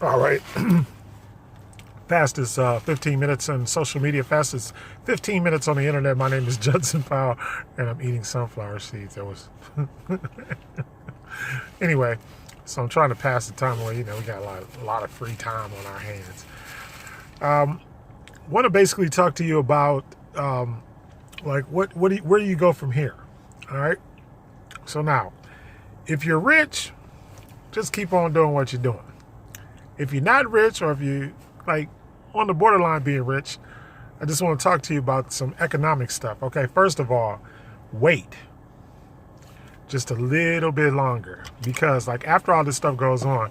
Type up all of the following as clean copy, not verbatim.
All right. Fastest 15 minutes on social media, fastest 15 minutes on the internet. My name is Judson Powell, and I'm eating sunflower seeds. That was anyway. So I'm trying to pass the time away. We got a lot of free time on our hands. Want to basically talk to you about like where do you go from here? All right. So now, if you're rich, just keep on doing what you're doing. If you're not rich, or if you like on the borderline being rich, I just want to talk to you about some economic stuff. Okay, first of all, wait just a little bit longer, because like after all this stuff goes on,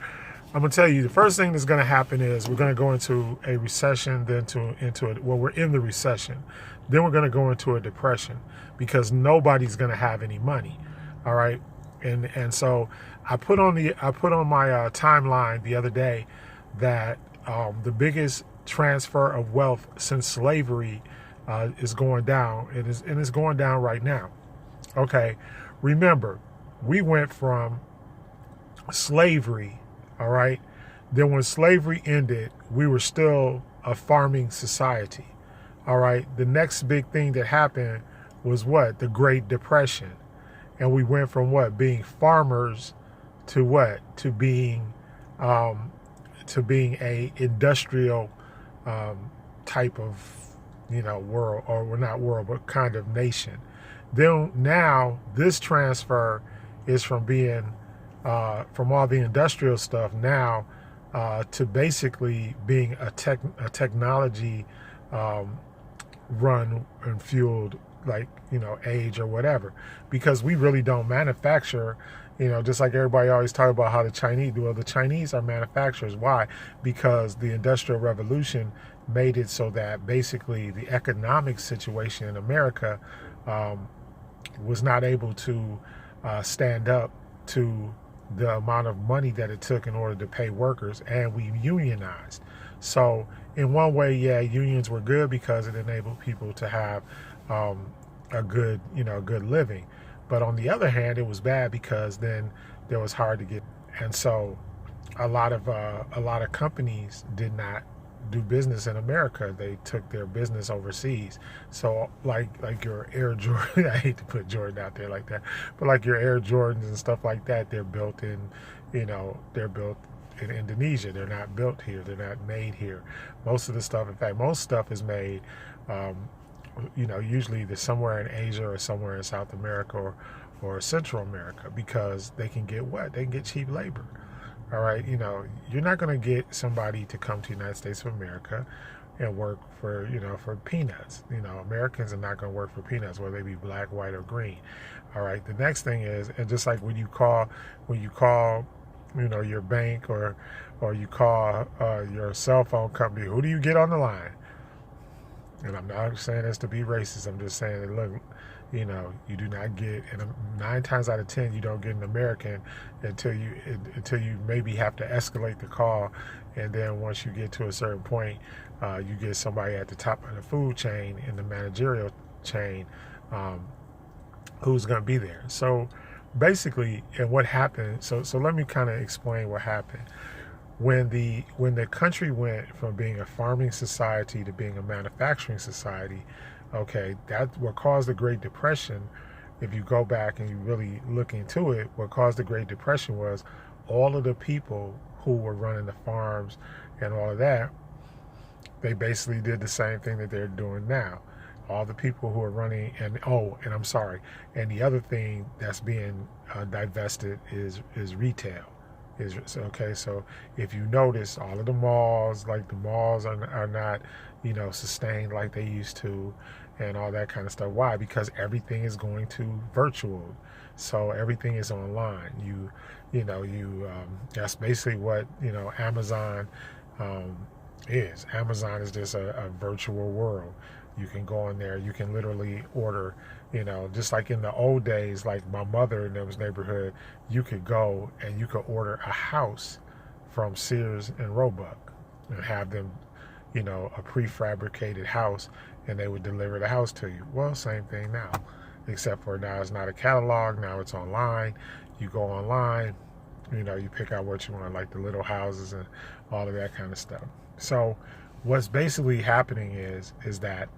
I'm gonna tell you the first thing that's gonna happen is we're gonna go into a recession, then into it. Well, we're in the recession, then we're gonna go into a depression because nobody's gonna have any money. All right, and so I put on my timeline the other day that the biggest transfer of wealth since slavery is going down. And it's going down right now. Okay, remember, we went from slavery, all right? Then when slavery ended, we were still a farming society, all right? The next big thing that happened was what? The Great Depression. And we went from what? Being farmers to what? To being a industrial type of, world, or well, not world, but kind of nation. Then now this transfer is from being from all the industrial stuff now to basically being a technology run and fueled, like, age or whatever, because we really don't manufacture. Just like everybody always talk about how the Chinese are manufacturers. Why? Because the Industrial Revolution made it so that basically the economic situation in America was not able to stand up to the amount of money that it took in order to pay workers, and we unionized. So in one way, yeah, unions were good because it enabled people to have a good living. But on the other hand, it was bad because then there was hard to get, and so a lot of companies did not do business in America. They took their business overseas. So like your Air Jordan, I hate to put Jordan out there like that, but like your Air Jordans and stuff like that, they're built in Indonesia. They're not built here. They're not made here. Most of the stuff, in fact, most stuff is made usually either somewhere in Asia or somewhere in South America or Central America, because they can get what? They can get cheap labor. All right, you're not going to get somebody to come to the United States of America and work for peanuts. Americans are not going to work for peanuts, whether they be black, white, or green. All right. The next thing is, and just like when you call, your bank or you call your cell phone company, who do you get on the line? And I'm not saying this to be racist. I'm just saying that, look, you do not get, and 9 times out of 10, you don't get an American until you maybe have to escalate the call, and then once you get to a certain point, you get somebody at the top of the food chain, in the managerial chain, who's going to be there. So basically, and what happened? So let me kind of explain what happened. When the country went from being a farming society to being a manufacturing society, okay, that's what caused the Great Depression. If you go back and you really look into it, what caused the Great Depression was all of the people who were running the farms and all of that, they basically did the same thing that they're doing now. All the people who are running, and I'm sorry, and the other thing that's being divested is retail. Okay, so if you notice, all of the malls, like the malls are not, sustained like they used to, and all that kind of stuff. Why? Because everything is going to virtual, so everything is online. That's basically what Amazon is. Amazon is just a virtual world. You can go in there, you can literally order, just like in the old days, like my mother in those neighborhood, you could go and you could order a house from Sears and Roebuck and have them, a prefabricated house, and they would deliver the house to you. Well, same thing now, except for now it's not a catalog, now it's online. You go online, You pick out what you want, like the little houses and all of that kind of stuff. So what's basically happening is that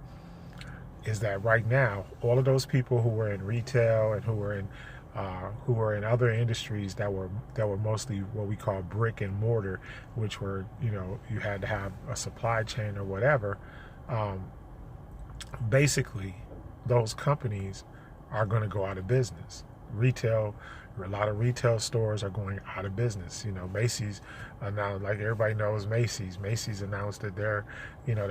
right now, all of those people who were in retail and who were in other industries that were mostly what we call brick and mortar, which were, you had to have a supply chain or whatever. Um, Basically, those companies are going to go out of business. Retail, a lot of retail stores are going out of business. Macy's announced, like everybody knows, Macy's announced that they're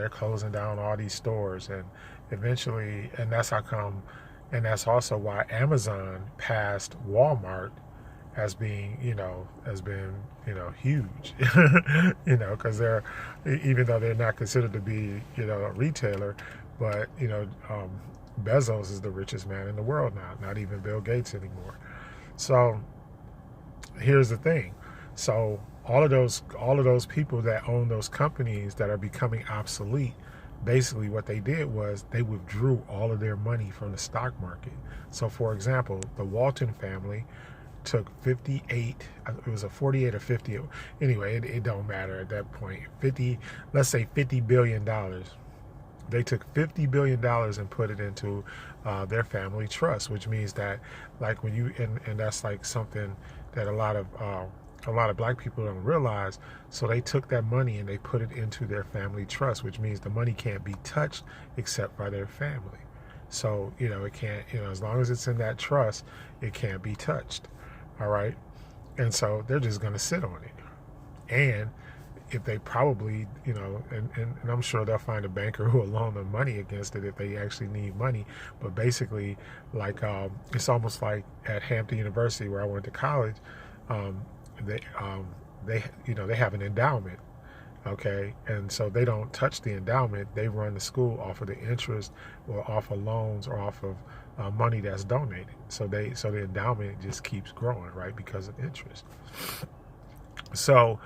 closing down all these stores, and eventually, and that's how come, and that's also why Amazon passed Walmart as being, has been, huge, because they're, even though they're not considered to be, a retailer, but, Bezos is the richest man in the world now, not even Bill Gates anymore. So here's the thing. So all of those people that own those companies that are becoming obsolete, basically what they did was they withdrew all of their money from the stock market. So for example, the Walton family took 58, it was a 48 or 50, anyway, it don't matter at that point, 50, let's say $50 billion. They took $50 billion and put it into their family trust, which means that, like, when you, and that's like something that a lot of black people don't realize. So they took that money and they put it into their family trust, which means the money can't be touched except by their family. So, it can't, as long as it's in that trust, it can't be touched. All right. And so they're just going to sit on it. And if they probably, and I'm sure they'll find a banker who will loan them money against it if they actually need money. But basically, like, it's almost like at Hampton University, where I went to college, they they have an endowment, okay, and so they don't touch the endowment. They run the school off of the interest or off of loans or off of money that's donated. So the endowment just keeps growing, right, because of interest. So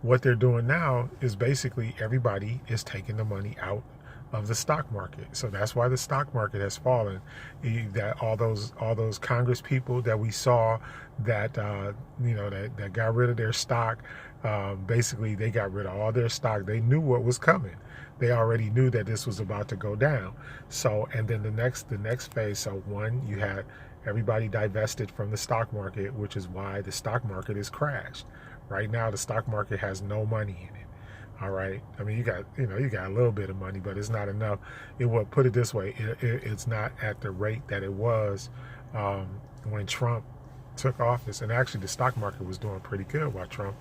what they're doing now is basically everybody is taking the money out of the stock market. So that's why the stock market has fallen. That all those Congress people that we saw that that got rid of their stock, basically they got rid of all their stock. They knew what was coming. They already knew that this was about to go down. So, and then the next phase. So one, you had everybody divested from the stock market, which is why the stock market is crashed. Right now, the stock market has no money in it. All right. I mean, you got a little bit of money, but it's not enough. Put it this way, it's not at the rate that it was when Trump took office. And actually, the stock market was doing pretty good while Trump,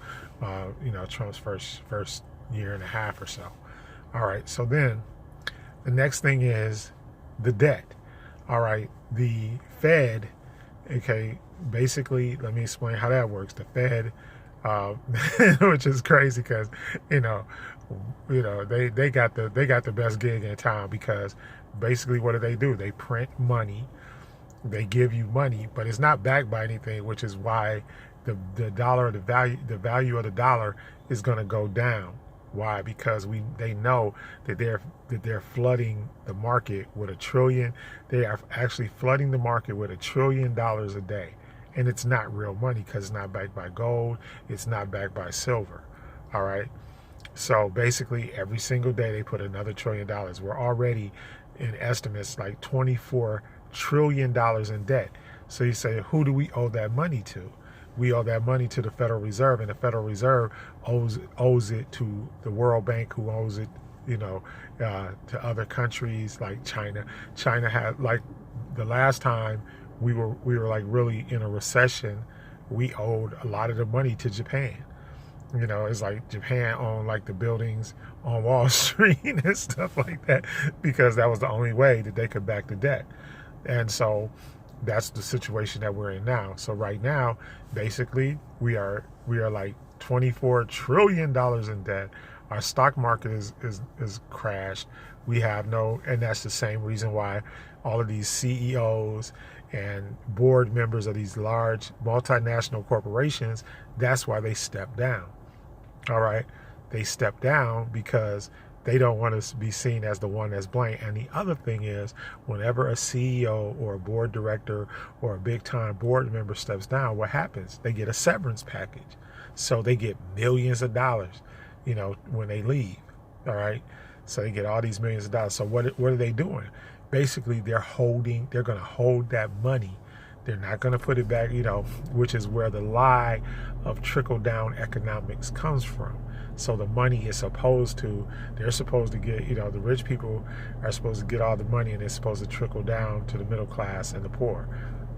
Trump's first year and a half or so. All right. So then, the next thing is the debt. All right. The Fed. Okay. Basically, let me explain how that works. The Fed. Which is crazy because they got the best gig in town, because basically what do? They print money, they give you money, but it's not backed by anything, which is why the value of the dollar is going to go down. Why? Because they know that they're flooding the market with $1 trillion. They are actually flooding the market with $1 trillion a day. And it's not real money because it's not backed by gold. It's not backed by silver. All right. So basically, every single day they put another $1 trillion. We're already in estimates like $24 trillion in debt. So you say, who do we owe that money to? We owe that money to the Federal Reserve, and the Federal Reserve owes it to the World Bank, who owes it, to other countries like China. China had, like, the last time we were like really in a recession, we owed a lot of the money to Japan. It's like Japan owned like the buildings on Wall Street and stuff like that, because that was the only way that they could back the debt. And so that's the situation that we're in now. So right now, basically, we are like $24 trillion in debt. Our stock market is crashed. We have and that's the same reason why all of these CEOs and board members of these large multinational corporations, that's why they step down. All right. They step down because they don't want to be seen as the one that's blamed. And the other thing is, whenever a CEO or a board director or a big time board member steps down, what happens? They get a severance package. So they get millions of dollars, when they leave. All right. So they get all these millions of dollars. So what are they doing? Basically, they're going to hold that money. They're not going to put it back, which is where the lie of trickle down economics comes from. So the money is they're supposed to get, the rich people are supposed to get all the money, and it's supposed to trickle down to the middle class and the poor.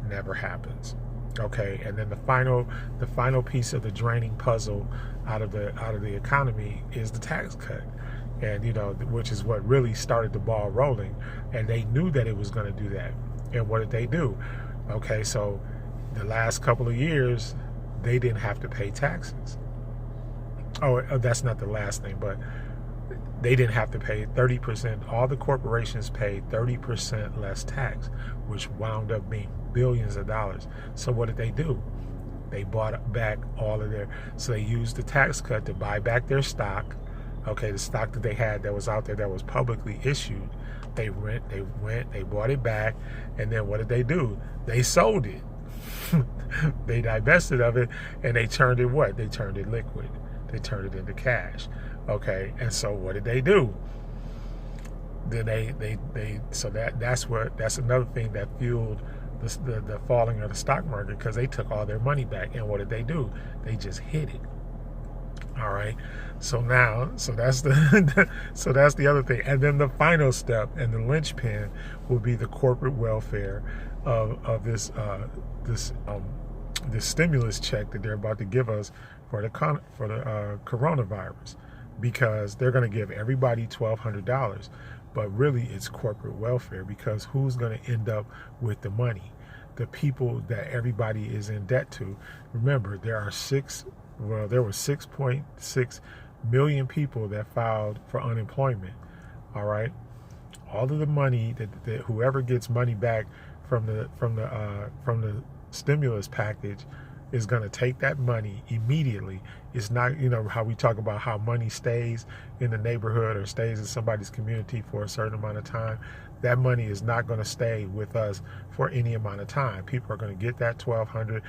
Never happens. Okay, and then the final piece of the draining puzzle out of the economy is the tax cut, and which is what really started the ball rolling. And they knew that it was going to do that. And what did they do? Okay, so the last couple of years, they didn't have to pay taxes. Oh, that's not the last thing, but they didn't have to pay 30%. All the corporations paid 30% less tax, which wound up being billions of dollars. So what did they do? They bought back all of so they used the tax cut to buy back their stock. Okay, the stock that they had that was out there that was publicly issued. They bought it back, and then what did they do? They sold it. They divested of it, and they turned it what? They turned it liquid. They turned it into cash. Okay, and so what did they do? Then that's another thing that fueled the falling of the stock market, because they took all their money back. And what did they do? They just hid it. All right. So that's the other thing. And then the final step and the linchpin will be the corporate welfare of this stimulus check that they're about to give us for the coronavirus, because they're going to give everybody $1,200, but really it's corporate welfare, because who's going to end up with the money? The people that everybody is in debt to. Remember, there were 6.6 million people that filed for unemployment. All right, all of the money that whoever gets money back from the stimulus package is going to take that money immediately. It's not, how we talk about how money stays in the neighborhood or stays in somebody's community for a certain amount of time. That money is not going to stay with us for any amount of time. People are going to get that $1,200,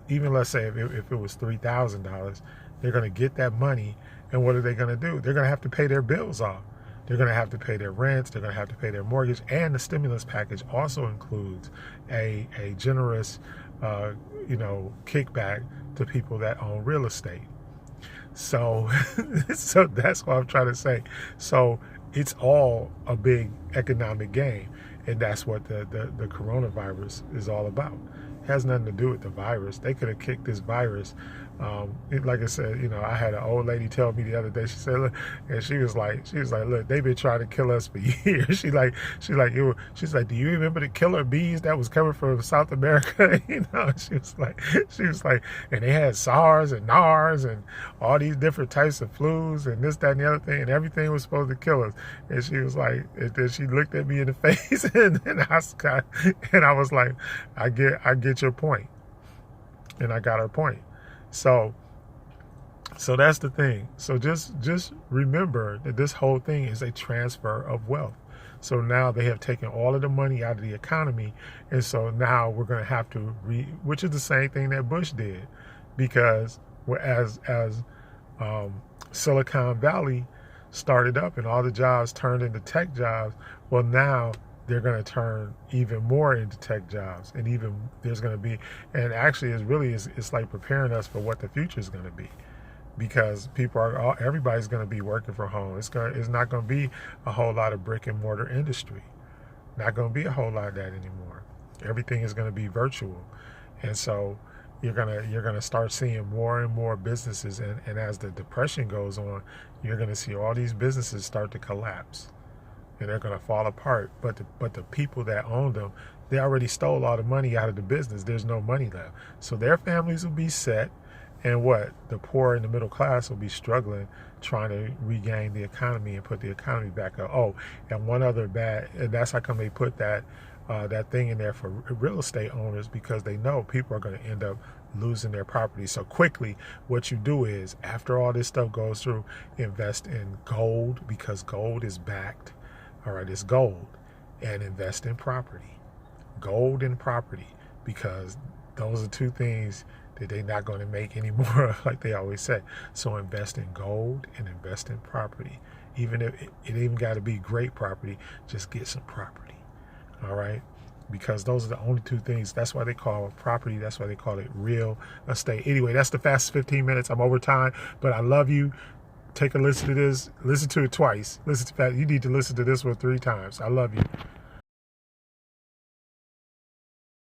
even let's say if it was $3,000, they're going to get that money. And what are they going to do? They're going to have to pay their bills off. They're going to have to pay their rents. They're going to have to pay their mortgage. And the stimulus package also includes a generous, kickback to people that own real estate. So that's what I'm trying to say. So it's all a big economic game, and that's what the coronavirus is all about. It has nothing to do with the virus. They could have kicked this virus. Like I said, I had an old lady tell me the other day. She said, look, and she was like, look, they've been trying to kill us for years. She's like, do you remember the killer bees that was coming from South America? She was like, and they had SARS and NARS and all these different types of flus and this, that, and the other thing, and everything was supposed to kill us. And she was like, and then she looked at me in the face, and I was like, I get your point, and I got her point. So that's the thing. So just remember that this whole thing is a transfer of wealth. So now they have taken all of the money out of the economy, and so now we're going to have to which is the same thing that Bush did, because as Silicon Valley started up and all the jobs turned into tech jobs, well, now they're going to turn even more into tech jobs, and even there's going to be, and actually it's like preparing us for what the future is going to be, because everybody's going to be working from home. It's not going to be a whole lot of brick and mortar industry. Not going to be a whole lot of that anymore. Everything is going to be virtual, and so you're gonna start seeing more and more businesses, and as the depression goes on, you're going to see all these businesses start to collapse. And they're going to fall apart. But the people that own them, they already stole all the money out of the business. There's no money left. So their families will be set. And the poor and the middle class will be struggling, trying to regain the economy and put the economy back up. Oh, and one other and that's how come they put that thing in there for real estate owners, because they know people are going to end up losing their property. So quickly, what you do is, after all this stuff goes through, invest in gold, because gold is backed. All right, it's gold. And invest in property. Gold and property, because those are two things that they're not going to make anymore, like they always say. So invest in gold and invest in property. Even if it even got to be great property, just get some property. All right? Because those are the only two things. That's why they call it property. That's why they call it real estate. Anyway, that's the fastest 15 minutes. I'm over time, but I love you. Take a listen to this. Listen to it twice. Listen to that. You need to listen to this one 3 times. I love you.